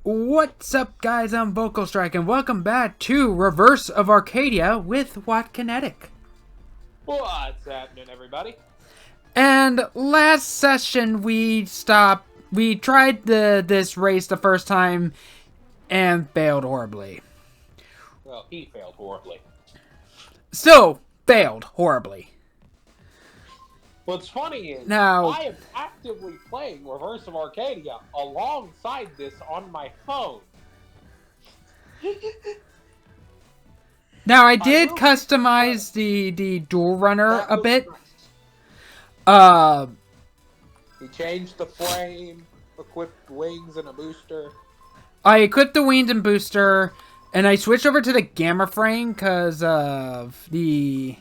What's up, guys? I'm Vocal Strike, and welcome back to Reverse of Arcadia with Watt Kinetic. What's happening, everybody? And last session, we tried this race the first time and failed horribly. Well, he failed horribly. Still failed horribly. What's funny is, Now, I am actively playing Reverse of Arcadia alongside this on my phone. I did customize the dual runner a bit. Nice. He changed the frame, equipped wings and a booster. I equipped the wings and booster, and I switched over to the gamma frame because of the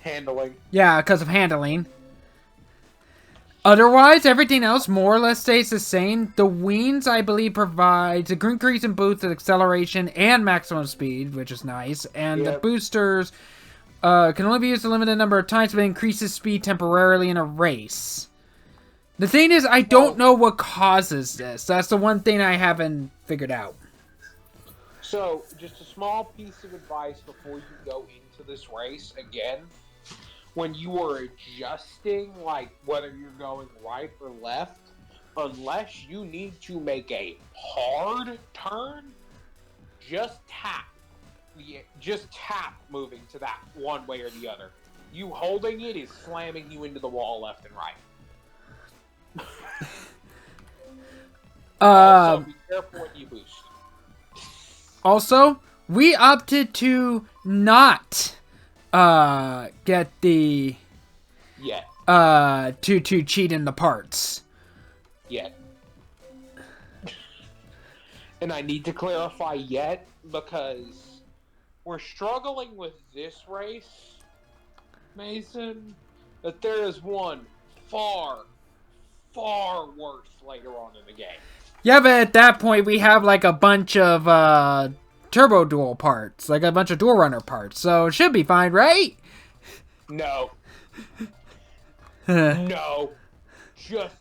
Handling. Yeah, because of handling. Otherwise, everything else more or less stays the same. The wings, I believe, provides a increase in boost, acceleration, and maximum speed, which is nice. And the boosters can only be used a limited number of times, but increases speed temporarily in a race. The thing is, I don't know what causes this. That's the one thing I haven't figured out. So, just a small piece of advice before you go into this race again. When you are adjusting, like, whether you're going right or left, unless you need to make a hard turn, just tap. Just tap moving to that one way or the other. You holding it is slamming you into the wall left and right. Also, be careful when you boost. Also, we opted to not get the to cheat in the parts. Yet. And I need to clarify yet because we're struggling with this race, Mason, that there is one far, far worse later on in the game. Yeah, but at that point we have like a bunch of turbo dual parts, like a bunch of dual runner parts, so it should be fine, right? No. No. Just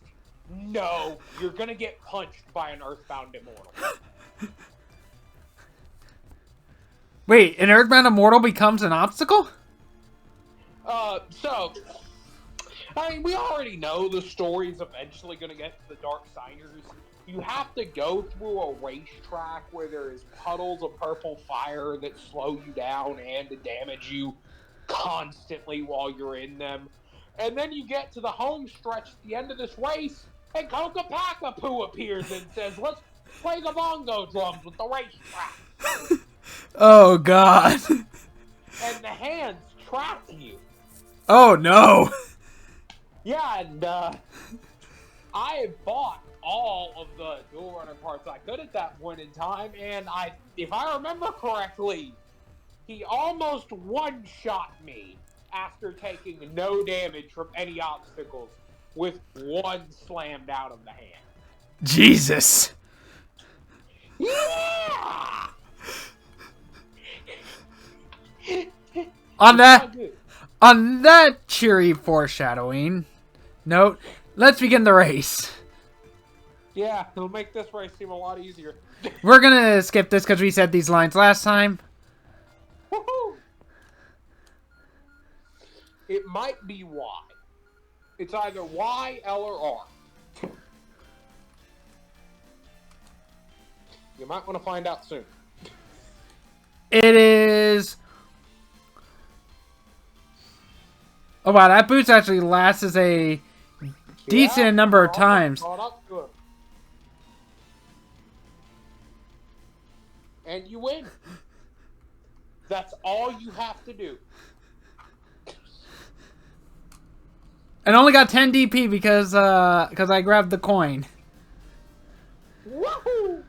no. You're gonna get punched by an Earthbound Immortal. Wait, an Earthbound Immortal becomes an obstacle? So, I mean, we already know the story's eventually gonna get to the Dark Signers. You have to go through a racetrack where there is puddles of purple fire that slow you down and to damage you constantly while you're in them. And then you get to the home stretch at the end of this race, and Coca Pacapoo appears and says, "Let's play the bongo drums with the racetrack." Oh, God. And the hands trap you. Oh, no. Yeah, and I had bought all of the dual runner parts I could at that point in time, and if I remember correctly, he almost one-shot me after taking no damage from any obstacles with one slammed out of the hand. Jesus. Yeah! On that cheery foreshadowing note, let's begin the race. Yeah, it'll make this race seem a lot easier. We're gonna skip this because we said these lines last time. Woohoo! It might be Y. It's either Y, L, or R. You might want to find out soon. It is... Oh wow, that boost actually lasts a decent number of times. Caught up to him. And you win. That's all you have to do. And only got 10 DP because I grabbed the coin. Woohoo!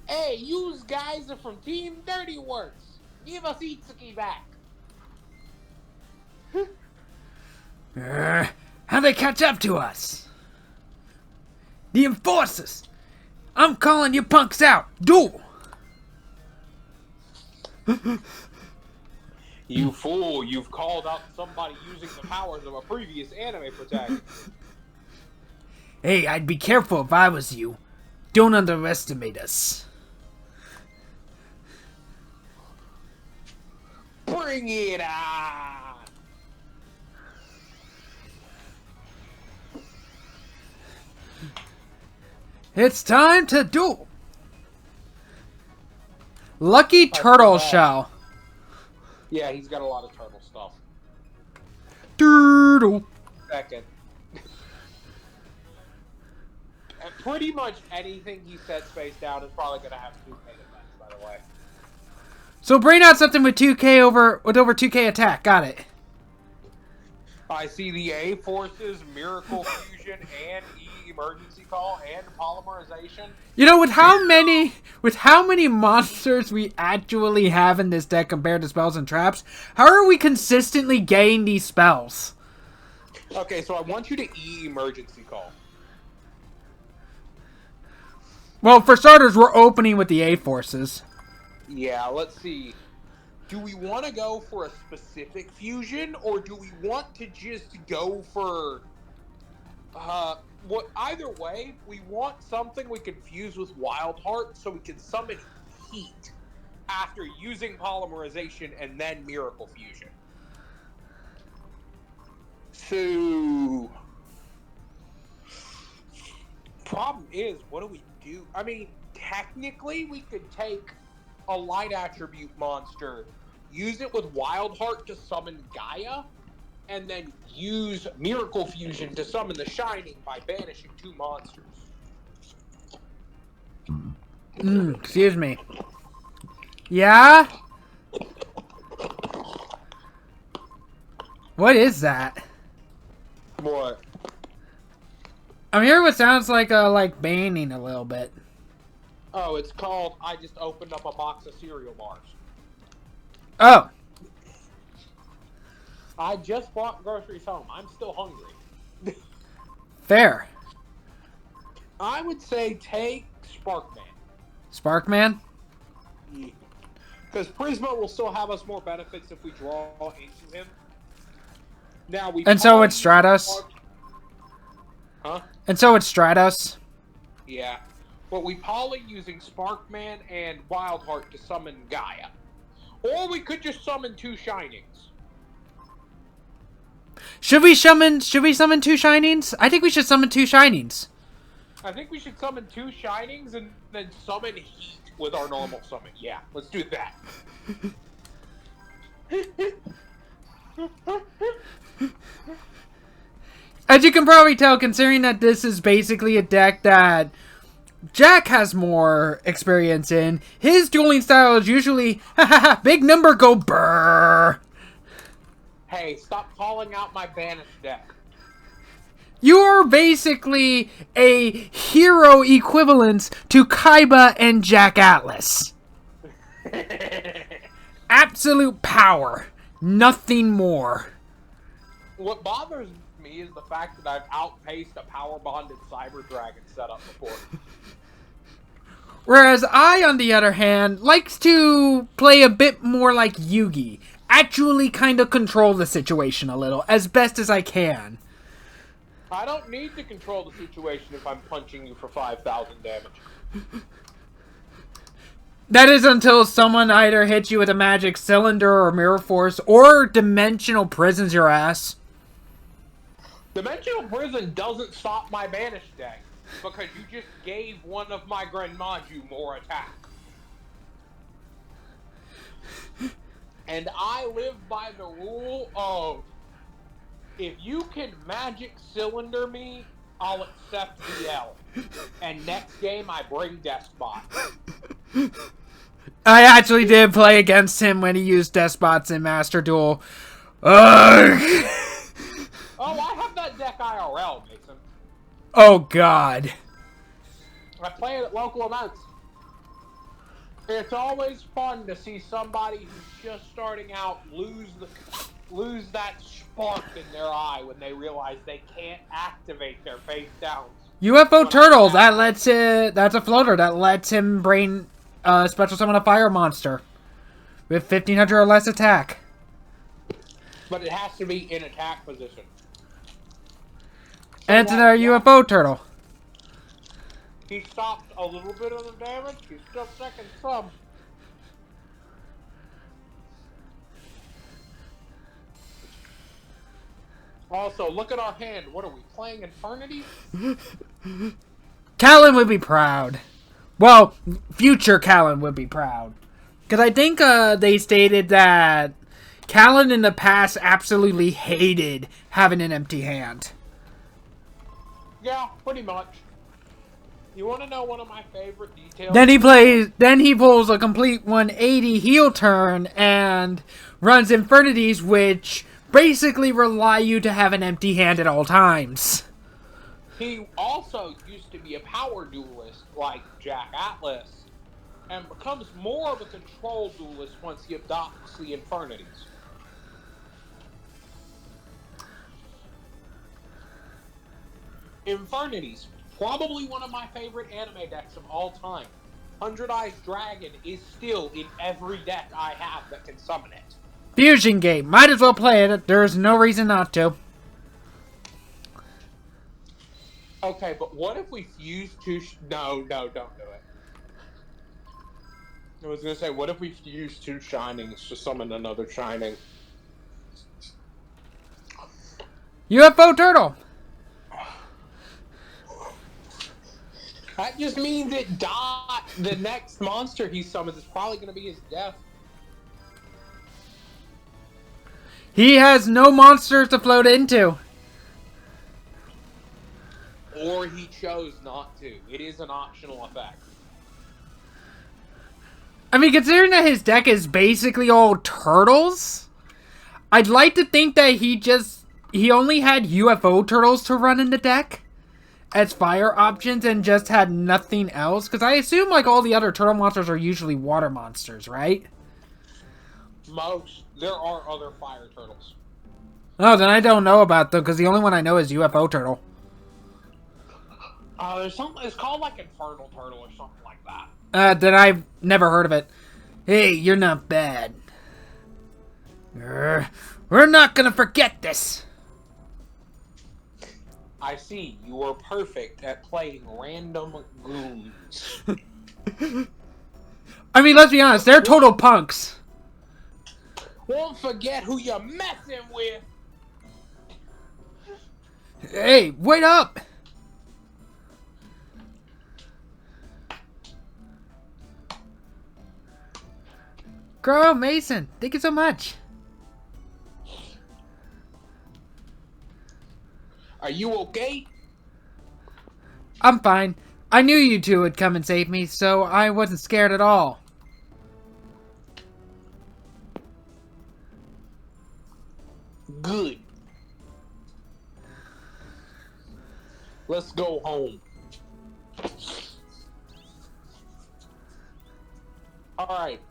Hey, you guys are from Team Dirty Works. Give us Itsuki back. How'd they catch up to us? The Enforcers! I'm calling you punks out! Duel! You fool, you've called out somebody using the powers of a previous anime protagonist. Hey, I'd be careful if I was you. Don't underestimate us. Bring it on! It's time to duel. Lucky Turtle Shell. Yeah, he's got a lot of turtle stuff. Turtle. Second. And pretty much anything he sets face down is probably going to have 2K defense, by the way. So bring out something with 2K over 2K attack. Got it. I see the A forces, Miracle Fusion, and E emergency call, and polymerization. You know, with how many monsters we actually have in this deck compared to spells and traps, how are we consistently getting these spells? Okay, so I want you to E emergency call. Well, for starters, we're opening with the A forces. Yeah, let's see. Do we want to go for a specific fusion, or do we want to just go for... either way, we want something we can fuse with Wild Heart so we can summon Heat after using polymerization and then Miracle Fusion. So... Problem is, what do we do? I mean, technically, we could take a light attribute monster, use it with Wild Heart to summon Gaia, and then use Miracle Fusion to summon the Shining by banishing 2 monsters. Excuse me. Yeah? What is that? What? I'm hearing what sounds like banning a little bit. Oh, it's called, I just opened up a box of cereal bars. Oh. I just brought groceries home. I'm still hungry. Fair. I would say take Sparkman. Sparkman? Because Prisma will still have us more benefits if we draw into him. Now we And so it's Stratos? Huh? And so it's Stratos? Yeah. But we poly using Sparkman and Wildheart to summon Gaia. Or we could just summon 2 Shinings. Should we summon 2 Shinings? I think we should summon 2 Shinings. I think we should summon 2 Shinings and then summon Heat with our normal summon. Yeah, let's do that. As you can probably tell, considering that this is basically a deck that Jack has more experience in, his dueling style is usually, big number, go brrrr. Hey, stop calling out my banished deck. You're basically a hero equivalent to Kaiba and Jack Atlas. Absolute power. Nothing more. What bothers me is the fact that I've outpaced a power-bonded Cyber Dragon setup before. Whereas I, on the other hand, likes to play a bit more like Yugi. Actually kind of control the situation a little, as best as I can. I don't need to control the situation if I'm punching you for 5,000 damage. That is until someone either hits you with a magic cylinder or mirror force, or dimensional prisons your ass. Dimensional Prison doesn't stop my banished deck, because you just gave one of my Grenmaju more attack. And I live by the rule of, if you can magic cylinder me, I'll accept the L. And next game, I bring Despot. I actually did play against him when he used Despots in Master Duel. Ugh. Oh, I have that deck IRL, Mason. Oh, God. I play it at local events. It's always fun to see somebody who's just starting out lose that spark in their eye when they realize they can't activate their face downs. UFO Turtle, that's a floater that lets him bring special summon a fire monster with 1500 or less attack. But it has to be in attack position. So And it's another UFO turtle. He stopped a little bit of the damage. He's still taking some. Also, look at our hand. What are we playing? Infernity? Callan would be proud. Well, future Callan would be proud. Because I think they stated that Callan in the past absolutely hated having an empty hand. Yeah, pretty much. You want to know one of my favorite details? Then he pulls a complete 180 heel turn and runs Infernities, which basically rely you to have an empty hand at all times. He also used to be a power duelist like Jack Atlas, and becomes more of a control duelist once he adopts the Infernities. Infernities, probably one of my favorite anime decks of all time. 100 Eyes Dragon is still in every deck I have that can summon it. Fusion game. Might as well play it. There's no reason not to. Okay, but what if we fuse two... No, don't do it. I was going to say, what if we fuse two Shinings to summon another Shining? UFO turtle. That just means that Dot, the next monster he summons, is probably going to be his death. He has no monsters to float into. Or he chose not to. It is an optional effect. I mean, considering that his deck is basically all turtles, I'd like to think that he only had UFO turtles to run in the deck as fire options and just had nothing else. Because I assume like all the other turtle monsters are usually water monsters, right? Most. There are other fire turtles. Oh, then I don't know about them because the only one I know is UFO turtle. There's something. It's called like Infernal Turtle or something like that. Then I've never heard of it. Hey, you're not bad. We're not gonna forget this. I see. You are perfect at playing random goons. I mean, let's be honest. They're total punks. Won't forget who you're messing with. Hey, wait up. Girl, Mason, thank you so much. Are you okay? I'm fine. I knew you two would come and save me, so I wasn't scared at all. Good. Let's go home. Alright.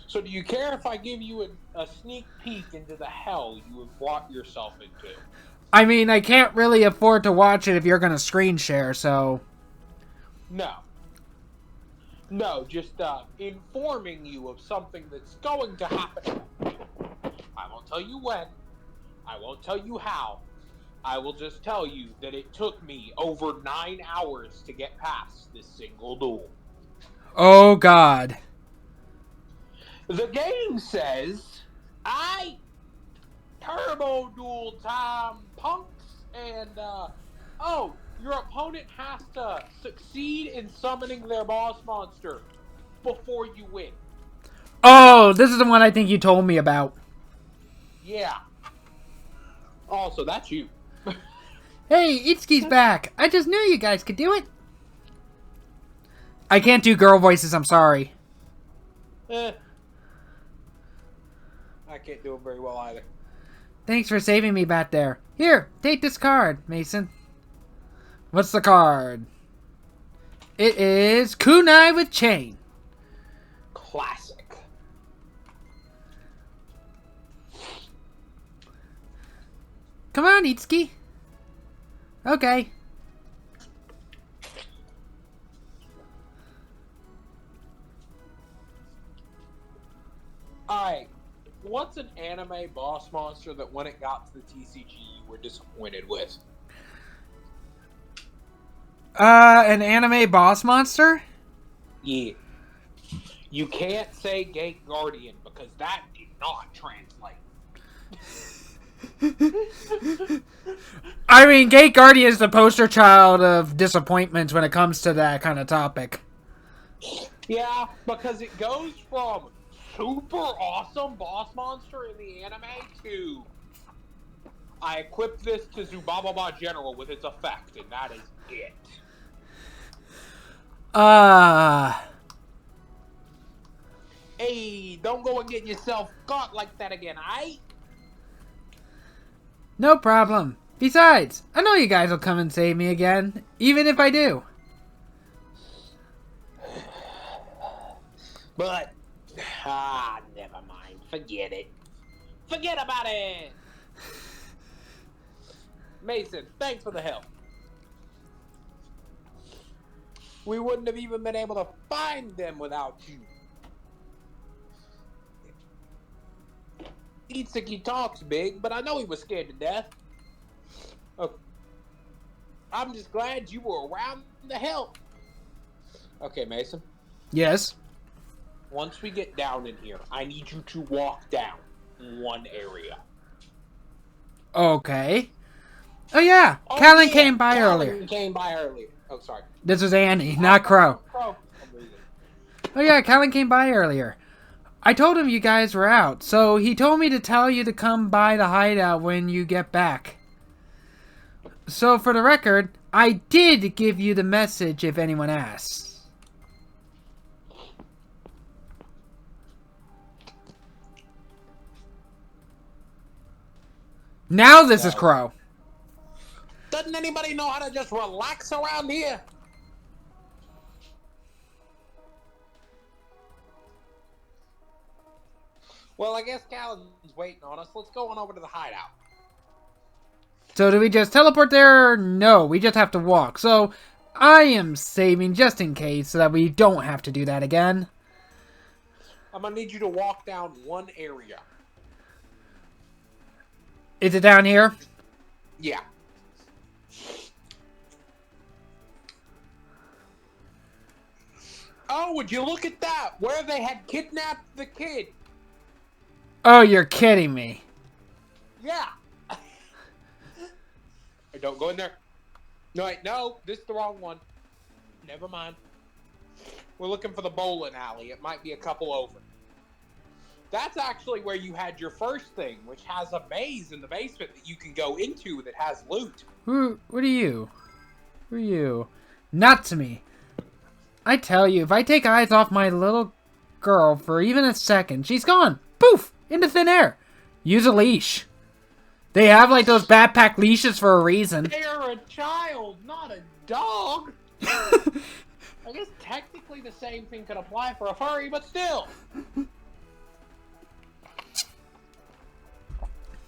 So do you care if I give you a sneak peek into the hell you have brought yourself into? I mean, I can't really afford to watch it if you're gonna screen share, so... No. No, just informing you of something that's going to happen. I won't tell you when. I won't tell you how. I will just tell you that it took me over 9 hours to get past this single duel. Oh, God. The game says, turbo duel time, punks, and, your opponent has to succeed in summoning their boss monster before you win. Oh, this is the one I think you told me about. Yeah. Also, that's you. Hey, Itsuki's back. I just knew you guys could do it. I can't do girl voices, I'm sorry. I can't do it very well either. Thanks for saving me back there. Here, take this card, Mason. What's the card? It is Kunai with Chain. Classic. Come on, Itsuki. Okay. Alright. what's an anime boss monster that when it got to the TCG you were disappointed with? An anime boss monster? Yeah. You can't say Gate Guardian because that did not translate. I mean, Gate Guardian is the poster child of disappointments when it comes to that kind of topic. Yeah, because it goes from super awesome boss monster in the anime to I equipped this to Zubababa General with its effect, and that is it. Hey, don't go and get yourself caught like that again, aight? No problem. Besides, I know you guys will come and save me again, even if I do. But, never mind. Forget it. Forget about it! Mason, thanks for the help. We wouldn't have even been able to find them without you. Itsuki talks big, but I know he was scared to death. I'm just glad you were around to help. Okay, Mason. Yes? Once we get down in here, I need you to walk down one area. Okay. Oh yeah, Callan came by earlier. Callan came by earlier. Oh, sorry. This was Annie, not Crow. Crow. Oh yeah, Callan came by earlier. I told him you guys were out, so he told me to tell you to come by the hideout when you get back. So for the record, I did give you the message if anyone asks. Now this is Crow. Doesn't anybody know how to just relax around here? Well, I guess Callan's waiting on us. Let's go on over to the hideout. So do we just teleport there? No, we just have to walk. So I am saving just in case so that we don't have to do that again. I'm going to need you to walk down one area. Is it down here? Yeah. Oh, would you look at that? Where they had kidnapped the kid. Oh, you're kidding me. Yeah. Don't go in there. No, wait, no, this is the wrong one. Never mind. We're looking for the bowling alley. It might be a couple over. That's actually where you had your first thing, which has a maze in the basement that you can go into that has loot. What are you? Who are you? Not to me. I tell you, if I take eyes off my little girl for even a second, she's gone. Poof! Into thin air. Use a leash. They have like those backpack leashes for a reason. They're a child, not a dog. I guess technically the same thing could apply for a furry, but still.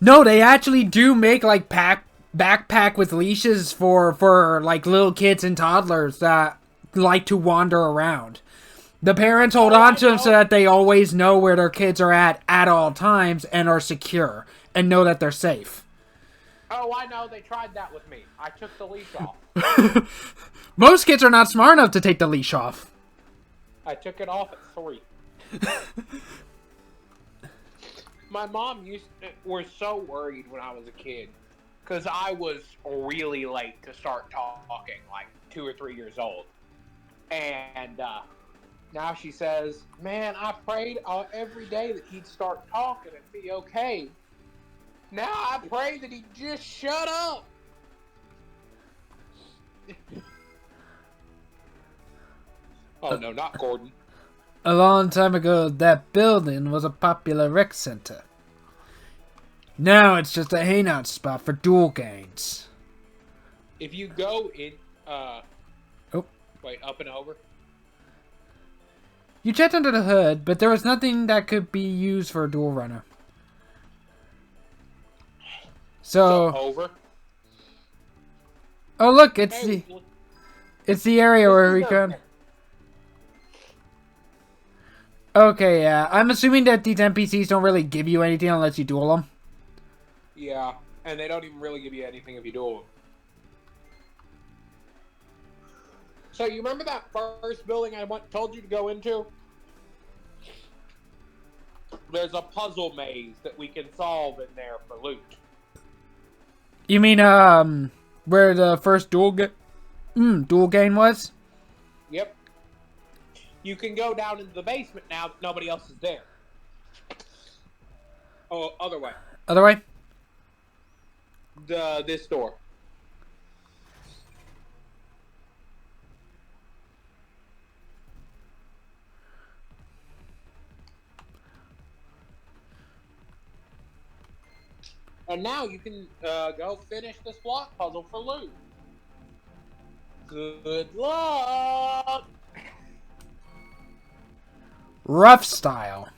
No, they actually do make like backpack with leashes for like little kids and toddlers that like to wander around. The parents hold on to them so that they always know where their kids are at all times and are secure and know that they're safe. Oh, I know. They tried that with me. I took the leash off. Most kids are not smart enough to take the leash off. I took it off at 3. My mom was so worried when I was a kid because I was really late to start talking, like 2 or 3 years old. And now she says, man, I prayed every day that he'd start talking and be okay. Now I pray that he'd just shut up. Oh, no, not Gordon. A long time ago, that building was a popular rec center. Now it's just a hangout spot for duel gangs. If you go in, Oh. Wait, up and over? You checked under the hood, but there was nothing that could be used for a duel runner. So over? Oh, look, it's the area where we can... Okay, yeah. I'm assuming that these NPCs don't really give you anything unless you duel them. Yeah, and they don't even really give you anything if you duel them. So you remember that first building I told you to go into? There's a puzzle maze that we can solve in there for loot. You mean, where the first duel game was? Yep. You can go down into the basement now that nobody else is there. Oh, other way. Other way? This door. And now you can go finish this block puzzle for loot. Good luck! Rough style.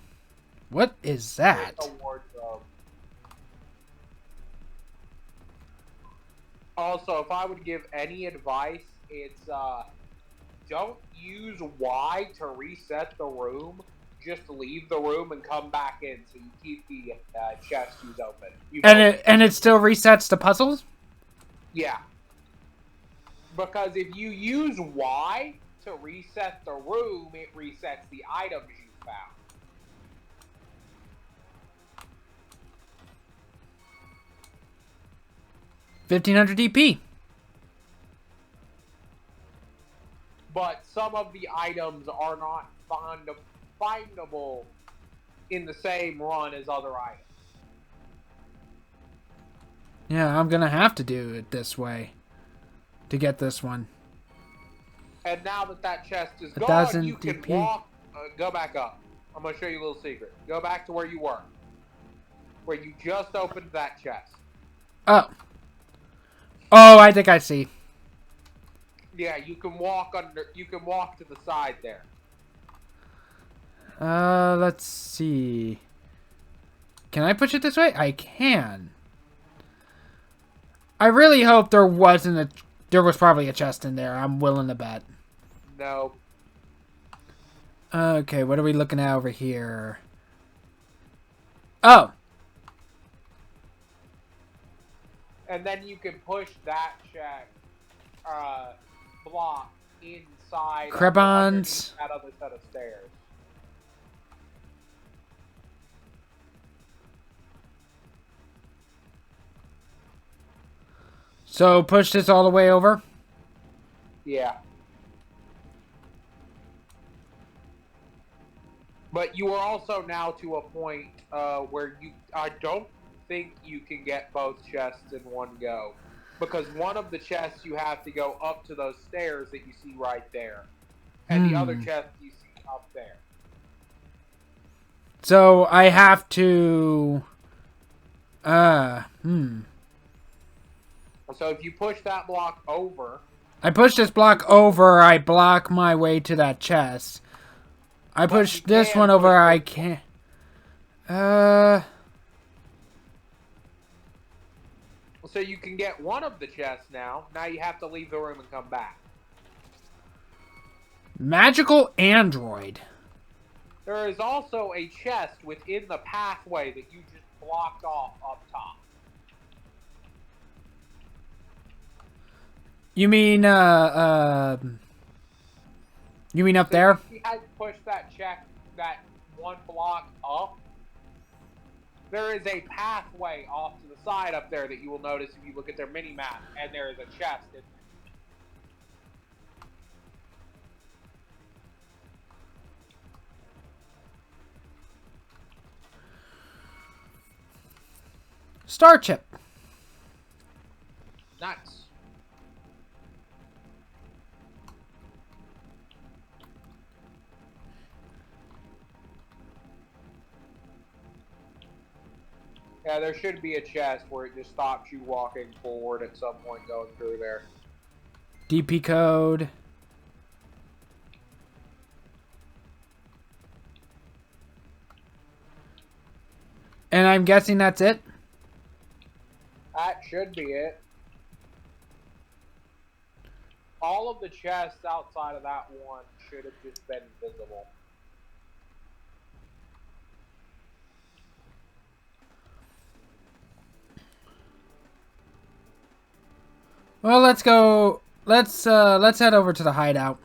What is that? It's a wardrobe. Also, if I would give any advice, it's don't use Y to reset the room. Just leave the room and come back in, so you keep the chest open. And it still resets the puzzles? Yeah. Because if you use Y to reset the room, it resets the items you found. $1,500 DP. But some of the items are not findable in the same run as other items. Yeah, I'm gonna have to do it this way to get this one. And now that chest is gone, you can DP. walk. Go back up. I'm gonna show you a little secret. Go back to where you were, where you just opened that chest. Oh. Oh, I think I see. Yeah, you can walk under. You can walk to the side there. Let's see. Can I push it this way? I can. I really hope there wasn't a... There was probably a chest in there. I'm willing to bet. No. Okay, what are we looking at over here? Oh! And then you can push that block inside Krebons. That other set of stairs. So push this all the way over? Yeah. But you are also now to a point where I don't think you can get both chests in one go. Because one of the chests you have to go up to those stairs that you see right there. And the other chest you see up there. So I have to... So if you push that block over... I push this block over, I block my way to that chest. I push this one over, I can't... So you can get one of the chests now. Now you have to leave the room and come back. Magical android. There is also a chest within the pathway that you just blocked off up top. You mean, you mean up there? If you had to push that one block up, there is a pathway off to the side up there that you will notice if you look at their mini-map, and there is a chest in there. Star chip. Nice. Yeah, there should be a chest where it just stops you walking forward at some point going through there. DP code. And I'm guessing that's it? That should be it. All of the chests outside of that one should have just been visible. Well, let's go. Let's head over to the hideout.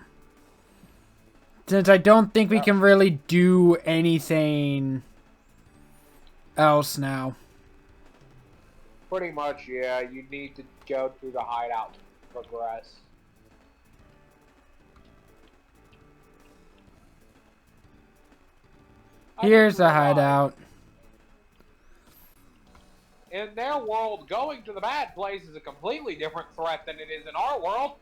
Since I don't think we can really do anything else now. Pretty much, yeah. You need to go through the hideout to progress. Here's the hideout. In their world, going to the bad place is a completely different threat than it is in our world.